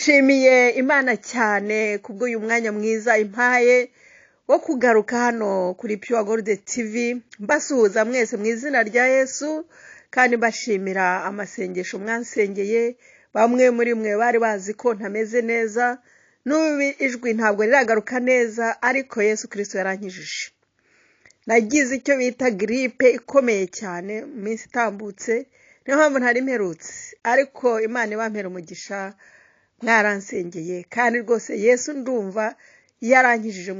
Shimiye Imana cyane kubwo uyu mwanya mwiza impaye wo kugaruka hano kuri Pure Gold TV mbasuhuza mwese mu izina rya Yesu kandi mbashimira amasengesho mwansengeye. Bamwe muri mwe bari bazi ko ntameze neza, n'ubu ijwi ntabwo riragaruka neza, ariko Yesu Kristo yarankijije. Nagize icyo bita gripe ikomeye cyane mu minsi itambutse, niyo mpamvu ntari mperutse, ariko Imana ibampera umugisha. Mwaransengeye kandi rwose Yesu ndumva yarankijije,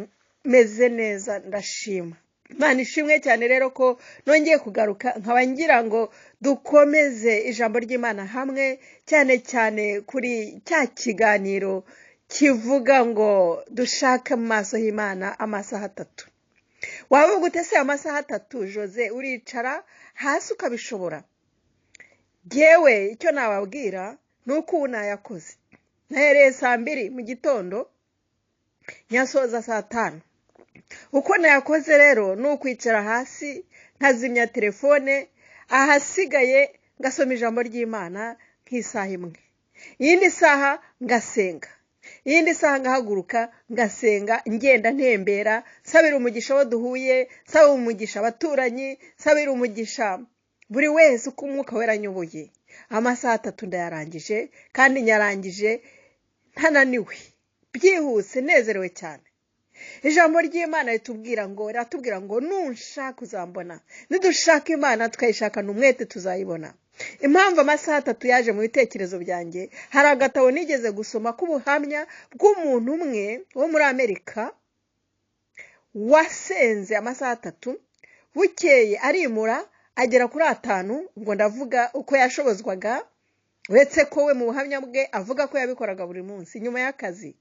meze neza, ndashima Imana. Ishimwe cyane rero ko nongeye kugaruka, nkaba ngira ngo dukomeze ijambo ry'Imana hamwe, cyane cyane kuri cya kiganiro kivuga ngo dushake mu maso y'Imana amasaha 3. Waba ugutese amasaha 3 Jose uricara hasi ukabishobora? Jewe icyo nababwira nuko ubu nayakoze. Nahereye saa 2 mu gitondo nyasoza saa 5. Uko nayakoze rero n'ukwicara hasi nkazimya telefone, ahasigaye ngasoma ijambo ry'Imana nk'isaha imwe, iyindi saha ngasenga, iyindi saha ngahaguruka ngasenga, ngenda ntembera, sabira umugisha wo duhuye, sabira umugisha abaturanyi, sabira umugisha buri wese uko umwuka wera anyoboye. Amasaha 3 ndayarangije kandi nyarangije ntananiwe, byihuse, nezerewe cyane. Ijambo ry'Imana riratubwira ngo nunshaka uzambona, nidushaka Imana tukayishakana umwete tuzayibona. Impamvu amasaha 3 yaje mu bitekerezo byanjye, hari agatabo nigeze gusoma k'ubuhamya bw'umuntu umwe wo muri Amerika wasenze amasaha 3, bukeye arimura agera kuri 5. Ubwo ndavuga uko yashobozwaga, uretse ko we mu buhamya bwe avuga ko yabikoraga buri munsi nyuma y'akazi.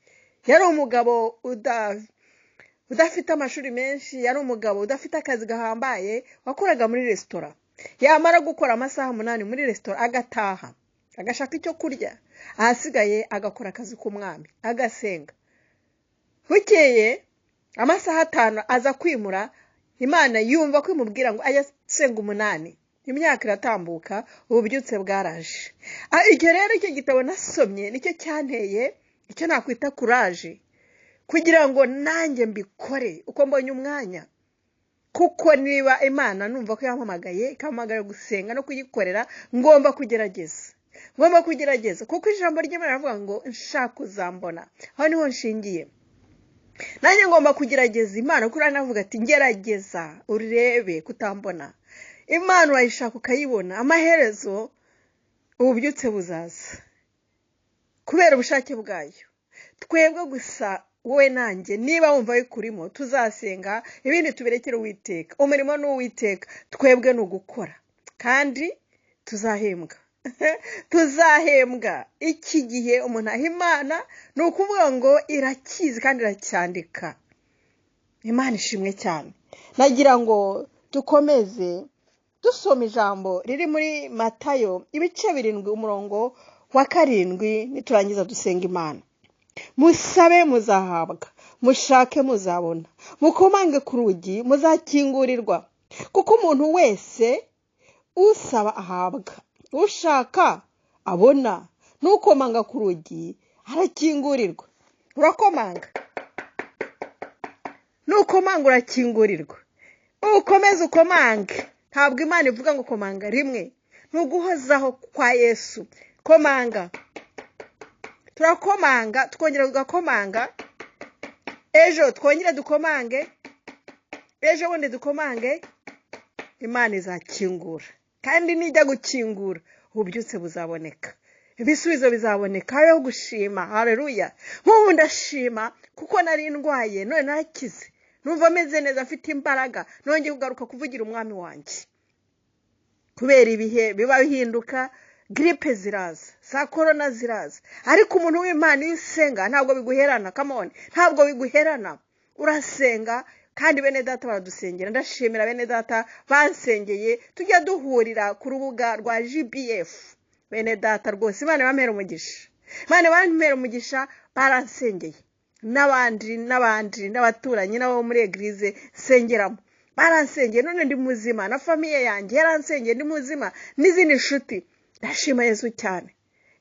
Yari umugabo udafite amashuri menshi, yari umugabo udafite akazi gahambaye, wakoraga muri resitora. Yamara gukora amasaha 8 muri resitora agataha, agashaka icyo kurya, ahasigaye agakora akazi k'umwami, agasenga. Bukeye amasaha 5 aza kwimura, Imana yumva ko imubwira ngo ayasenga 8. Imyaka iratambuka, ububyutse bwaraje. Icyo rero icyo gitabo nasomye nicyo cyanteye icyo nakwita courage, kugira ngo nanjye mbikore uko mbonye umwanya. Kuko niba Imana numva ko yampamagaye, ikampamagara gusenga no kuyikorera, ngomba kugerageza, kuko ijambo ry'Imana rivuga ngo nshaka uzambona. Aho niho nshingiye, nanjye ngomba kugerageza Imana, kuko navuga ati ngerageza urebe kutambona. Imana urayishaka ukayibona, amaherezo ububyutse buzaza kubera ubushake bwayo. Twebwe gusa wowe nanjye, niba wumva bikurimo, tuzasenga, ibindi tubirekere Uwiteka. Umurimo ni Uwiteka, twebwe ni ugukora kandi tuzahembwa. Tuzahembwa. Iki gihe umuntu aha Imana ni ukuvuga ngo irakizi kandi iracyandika. Imana ishimwe cyane. Nagira ngo dukomeze dusoma ijambo riri muri Matayo ibice 7 umurongo wa 7, niturangiza dusenga Imana. Musabe muzahabwa, mushake muzabona, mukomange ku rugi muzakingurirwa. Kuko umuntu wese usaba ahabwa, ushaka abona, nukomanga ku rugi arakingurirwa. Urakomanga, nukomanga urakingurirwa. Ukomeze ukomange. Ntabwo Imana ivuga ngo komanga rimwe, nuguhozaho kwa Yesu. Komanga, turakomanga, twongera tugakomanga, ejo twongera dukomange, ejo bundi dukomange. Imana izakingura, kandi nijya gukingura ububyutse buzaboneka, ibisubizo bizaboneka. Aho gushima, haleluya. Nk'ubu ndashima kuko nari ndwaye, none narakize, numva meze neza, afite imbaraga, nongeye kugaruka kuvugira umwami wanjye. Kubera ibihe biba bihinduka, gripe ziraza, za corona ziraza, ariko umuntu w'Imana iyo usenga ntabwo biguherana. Come on, ntabwo biguherana. Urasenga kandi bene data baradusengera. Ndashimira bene data bansengeye, tujya duhurira ku rubuga rwa GBF. Bene data rwose Imana bampera umugisha, Imana bampera umugisha, baransengeye. N'abandi n'abaturanyi n'abo muri eglise sengeramo baransengeye, none ndi muzima, na famiye yanjye yaransengeye ndi muzima, n'izindi nshuti. Ndashima Yesu cyane.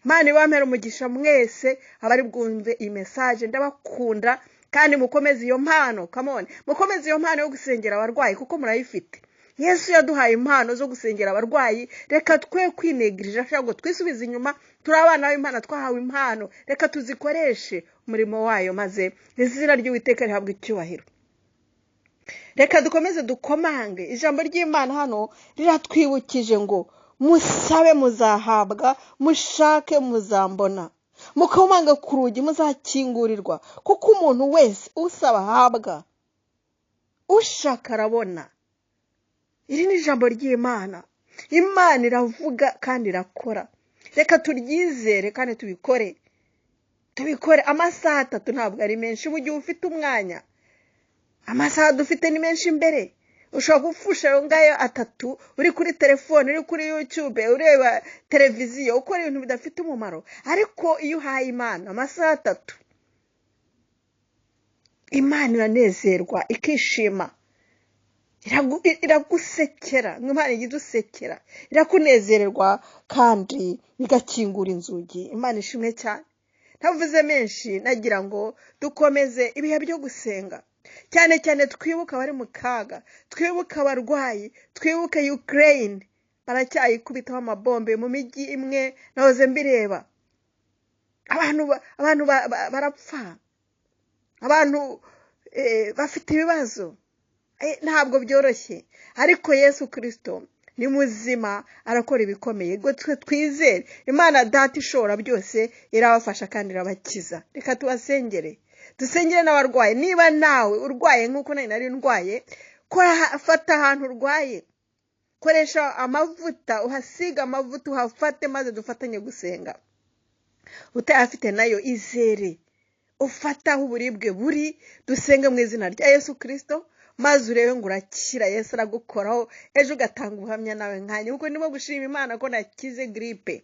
Imana ibampera umugisha mwese abari bwumve iyi message. Ndabakunda kandi mukomeze iyo mpano. Come on, mukomeze iyo mpano yo gusengera abarwayi kuko murayifite. Yesu yaduhaye impano zo gusengera abarwayi. Reka twe kwinegirije cyangwa twisubize inyuma. Turi abana b'Imana, twahawe impano, reka tuzikoreshe umurimo wayo, maze izina ry'Uwiteka rihabwe icyubahiro. Reka dukomeze dukomange. Ijambo ry'Imana hano riratwibukije ngo musabe muzahabwa, mushake muzambona, mukomanga ku rugi muzakingurirwa, kuko umuntu wese usaba ahabwa, ushaka arabona. Iri ni ijambo ry'Imana. Imana iravuga kandi irakora. Reka turyizere kandi tubikore. Amasaha 3 ntabwo ari menshi mu gihe ufite umwanya. Amasaha dufite ni menshi imbere. Ushobora gufusha ayo ngayo 3 uri kuri telefone, uri kuri YouTube, ureba televiziyo, ukora ibintu bidafite umumaro. Ariko iyo uhaye Imana amasaha 3, Imana iranezerwa ikishima. Iragusekera, Imana igidusekera, irakunezererwa kandi igakingura inzugi. Imana ishimwe cyane. Ntavuze menshi, nagira ngo dukomeze ibihe byo gusenga. Cyane cyane twibuka abari mu kaga, twibuka abarwayi, twibuke Ukraine baracyayikubitaho amabombe mu mijyi imwe. Nahoze mbireba, abantu barapfa, abantu bafite ibibazo. Ntabwo byoroshye, ariko Yesu Kristo ni muzima, arakora ibikomeye. Ngo twizere Imana Data ishobora byose irabafasha kandi irabakiza. Reka tubasengere, dusengere n'abarwaye. Niba nawe urwaye nk'uko nari ndwaye, fata ahantu urwaye, koresha amavuta, uhasiga amavuta, uhafate, maze dufatanye gusenga. Utayafite nayo izere, ufataho uburibwe buri, dusenge mu izina rya Yesu Kristo, maze urebe ngo urakira. Yesu aragukoraho, ejo ugatanga ubuhamya nawe nkanye, kuko ndimo gushima Imana ko nakize gripe.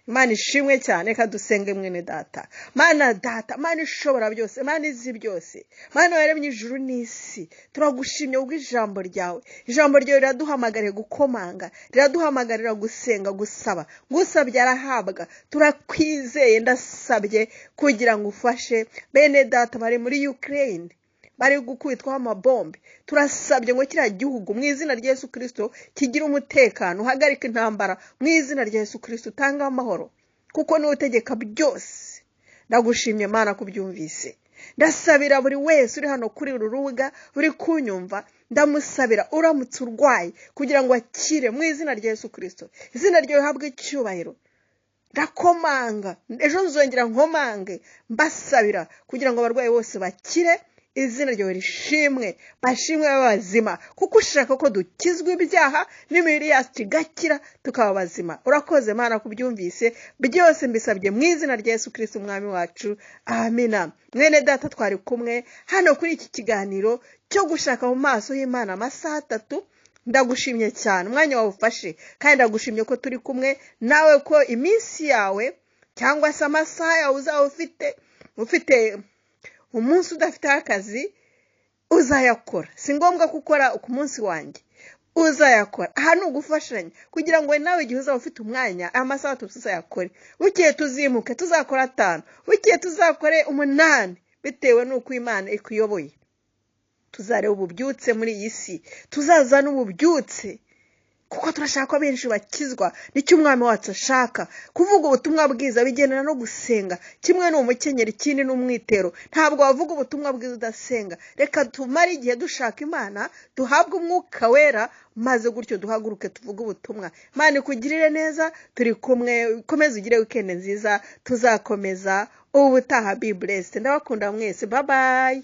Imana ishimwe cyane. Reka dusenge mwene Data. Mana Data, Mana ishobora byose, Mana izi byose, Mana waremye ijuru n'isi, turagushimye ubwo ijambo ryawe riraduhamagariye gukomanga, riraduhamagarira gusenga, gusaba. Ngusabye arahabwa. Turakwizeye, ndasabye kugira ngo ufashe bene Data bari muri Ukraine, bari gukubitwaho amabombe. Turasabye ngo kiriya gihugu mu izina rya Yesu Kristo kigira umutekano, uhagarika intambara mu izina rya Yesu Kristo, utanga amahoro, kuko niwe utegeka byose. Ndagushimye Mana kubyumvise. Ndasabira buri wese uri hano kuri uru rubuga, uri kunyumva, ndamusabira uramutse urwaye kugira ngo akire mu izina rya Yesu Kristo. Izina ryawe rihabwe icyubahiro. Ndakomanga, ejo nzongera nkomange, mbasabira kugira ngo abarwayi bose bakire. Izina ryawe rishimwe, bashimwe babazima, kuko ushaka ko dukizwa ibyaha n'imibiri yacu igakira tukaba bazima. Urakoze Mana kubyumvise byose, mbisabye mu izina rya Yesu Kristo umwami wacu, amina. Mwene Data, twari kumwe hano kuri iki kiganiro cyo gushaka mu maso y'Imana amasaha 3. Ndagushimye cyane umwanya wawe ufashe, kandi ndagushimye ko turi kumwe nawe, ko iminsi yawe cyangwa se amasaha yawe uzaba ufite umunsi udafite akazi, uzayakora. Si ngombwa gukora ku munsi wanjye, uzayakora. Aha ni ugufashanya kugira ngo nawe igihe uzaba ufite umwanya, amasaha 3 tuzayakore. Bukiye tuzimuke tuzakora 5, bukiye tuzakore 8, bitewe n'uko Imana ikuyoboye. Tuzareba ububyutse muri iyi si, tuzazana ububyutse, kuko turashaka ko benshi bakizwa. Nicyo umwami wacu ashaka. Kuvuga ubutumwa bwiza bigendana no gusenga, kimwe n'umukenyero, ikindi n'umwitero. Ntabwo wavuga ubutumwa bwiza udasenga. Reka tumare igihe dushaka Imana, duhabwe umwuka wera, maze gutyo duhaguruke tuvuge ubutumwa. Imana ikugirire neza. Turi kumwe, komeza ugire weekend nziza. Tuzakomeza ubutaha. Be blessed. Ndabakunda mwese. Bye bye.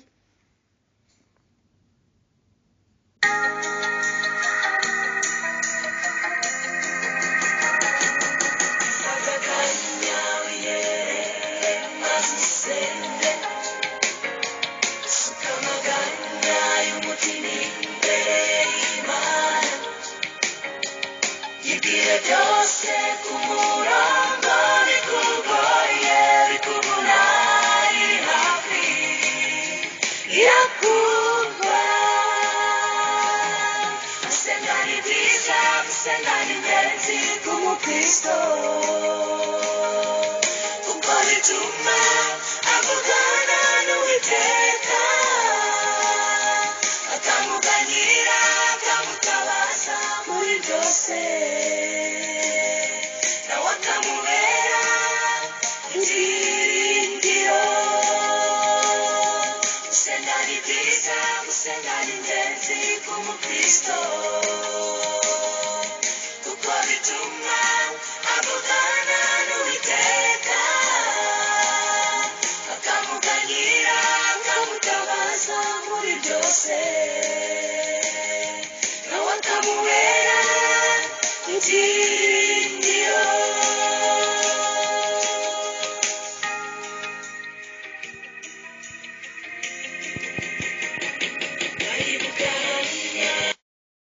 Dios se cumura.